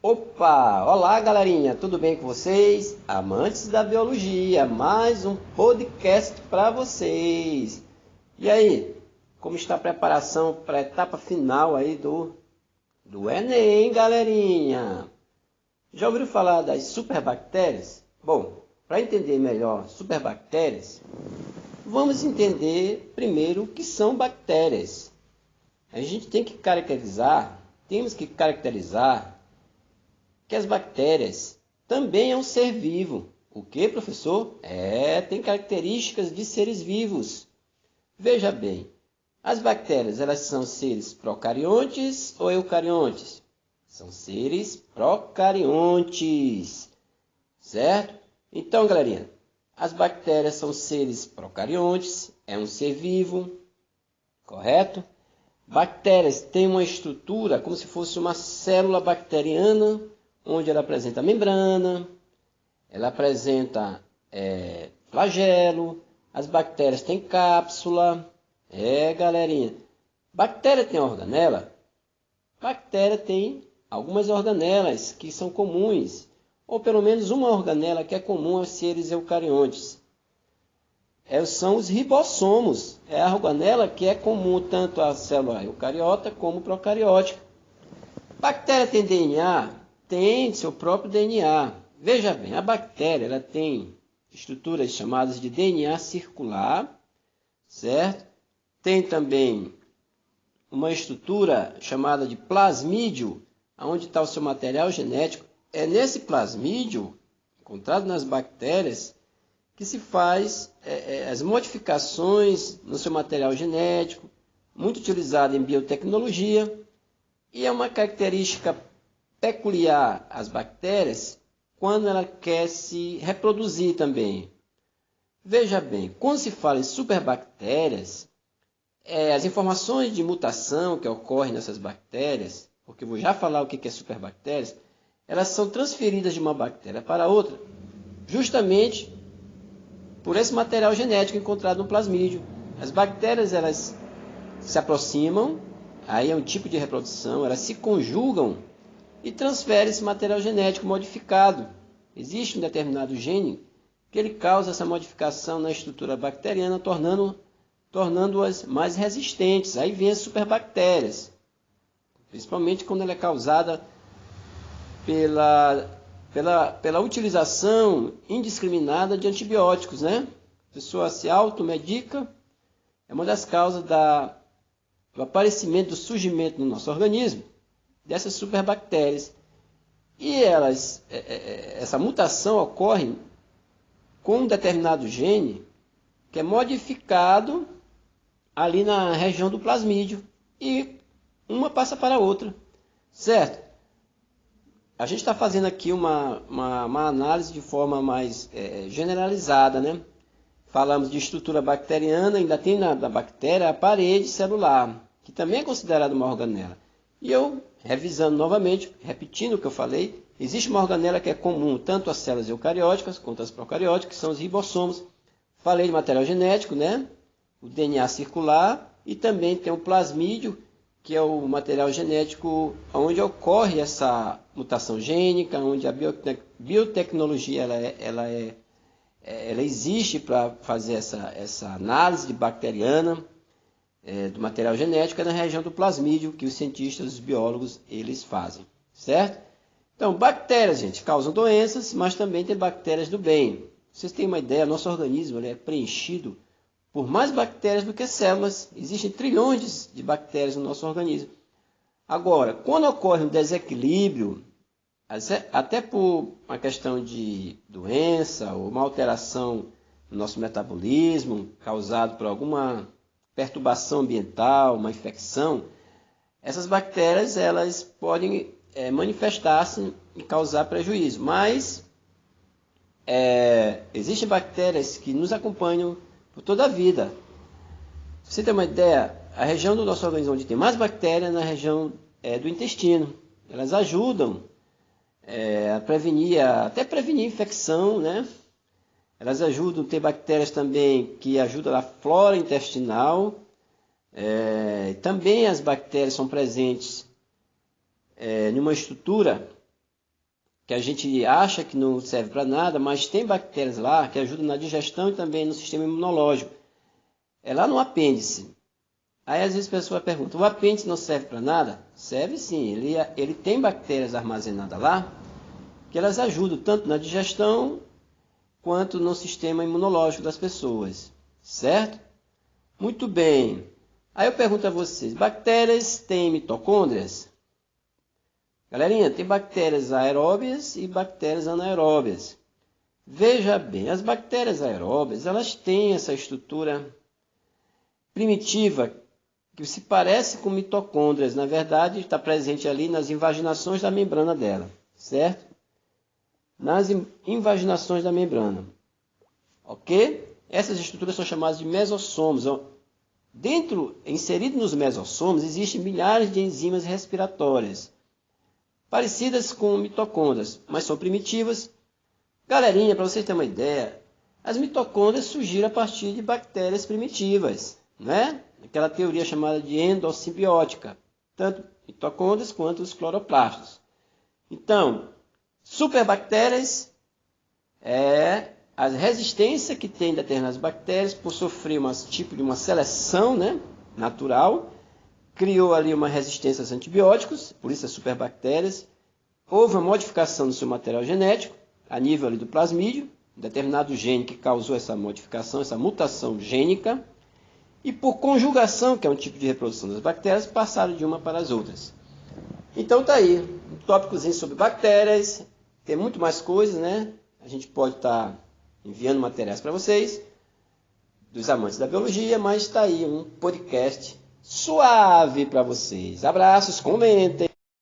Opa! Olá, galerinha, tudo bem com vocês? Amantes da biologia, mais um podcast para vocês. E aí, como está a preparação para a etapa final aí do Enem, galerinha? Já ouviram falar das superbactérias? Bom, para entender melhor superbactérias, vamos entender primeiro o que são bactérias. A gente temos que caracterizar que as bactérias também é um ser vivo. O que, professor? Tem características de seres vivos. Veja bem, as bactérias, elas são seres procariontes ou eucariontes? São seres procariontes, certo? Então, galerinha, as bactérias são seres procariontes, é um ser vivo, correto? Bactérias têm uma estrutura como se fosse uma célula bacteriana, onde ela apresenta membrana, ela apresenta flagelo, as bactérias têm cápsula. Galerinha, bactéria tem organela? Bactéria tem algumas organelas que são comuns, ou pelo menos uma organela que é comum aos seres eucariontes. São os ribossomos, é a organela que é comum tanto à célula eucariota como procariótica. Bactéria tem DNA? Tem seu próprio DNA. Veja bem, a bactéria ela tem estruturas chamadas de DNA circular, certo? Tem também uma estrutura chamada de plasmídio, onde está o seu material genético. É nesse plasmídio, encontrado nas bactérias, que se faz as modificações no seu material genético, muito utilizado em biotecnologia, e é uma característica peculiar às bactérias quando ela quer se reproduzir também. Veja bem, quando se fala em superbactérias, as informações de mutação que ocorrem nessas bactérias, porque eu vou já falar o que é superbactérias, elas são transferidas de uma bactéria para outra, justamente por esse material genético encontrado no plasmídio. As bactérias elas se aproximam, aí é um tipo de reprodução, elas se conjugam e transfere esse material genético modificado. Existe um determinado gene que ele causa essa modificação na estrutura bacteriana, tornando-as mais resistentes. Aí vem as superbactérias, principalmente quando ela é causada pela utilização indiscriminada de antibióticos, né? A pessoa se automedica, é uma das causas do aparecimento, do surgimento no nosso organismo dessas superbactérias. E essa mutação ocorre com um determinado gene que é modificado ali na região do plasmídio e uma passa para a outra, certo? A gente está fazendo aqui uma análise de forma mais generalizada, né? Falamos de estrutura bacteriana, ainda tem na bactéria a parede celular, que também é considerada uma organela. E eu, revisando novamente, repetindo o que eu falei, existe uma organela que é comum tanto às células eucarióticas quanto às procarióticas, que são os ribossomos. Falei de material genético, né? O DNA circular, e também tem o plasmídio, que é o material genético onde ocorre essa mutação gênica, onde a biotecnologia ela existe para fazer essa análise bacteriana do material genético, na região do plasmídio, que os cientistas, os biólogos, eles fazem, certo? Então, bactérias, gente, causam doenças, mas também tem bactérias do bem. Vocês têm uma ideia, nosso organismo é preenchido por mais bactérias do que células. Existem trilhões de bactérias no nosso organismo. Agora, quando ocorre um desequilíbrio, até por uma questão de doença ou uma alteração no nosso metabolismo, causado por alguma perturbação ambiental, uma infecção, essas bactérias elas podem manifestar-se e causar prejuízo. Mas existem bactérias que nos acompanham por toda a vida. Se você tem uma ideia, a região do nosso organismo onde tem mais bactérias é na região do intestino. Elas ajudam a prevenir, até prevenir infecção, né? Elas ajudam, tem bactérias também que ajudam a flora intestinal. Também as bactérias são presentes numa estrutura que a gente acha que não serve para nada, mas tem bactérias lá que ajudam na digestão e também no sistema imunológico. É lá no apêndice. Aí às vezes a pessoa pergunta, o apêndice não serve para nada? Serve sim, ele tem bactérias armazenadas lá, que elas ajudam tanto na digestão quanto no sistema imunológico das pessoas, certo? Muito bem. Aí eu pergunto a vocês, bactérias têm mitocôndrias? Galerinha, tem bactérias aeróbias e bactérias anaeróbias. Veja bem, as bactérias aeróbias, elas têm essa estrutura primitiva que se parece com mitocôndrias. Na verdade, está presente ali nas invaginações da membrana dela, certo? Nas invaginações da membrana. Ok? Essas estruturas são chamadas de mesossomos. Inserido nos mesossomos, existem milhares de enzimas respiratórias, parecidas com mitocôndrias, mas são primitivas. Galerinha, para vocês terem uma ideia, as mitocôndrias surgiram a partir de bactérias primitivas, né? Aquela teoria chamada de endossimbiótica, tanto mitocôndrias quanto os cloroplastos. Então, superbactérias é a resistência que tem determinadas bactérias por sofrer um tipo de uma seleção, né, natural, criou ali uma resistência aos antibióticos, por isso as superbactérias. Houve uma modificação do seu material genético, a nível ali do plasmídio, um determinado gene que causou essa modificação, essa mutação gênica, e por conjugação, que é um tipo de reprodução das bactérias, passaram de uma para as outras. Então tá aí, um tópicozinho sobre bactérias, tem muito mais coisas, né? A gente pode estar enviando materiais para vocês, dos amantes da biologia, mas está aí um podcast suave para vocês. Abraços, comentem.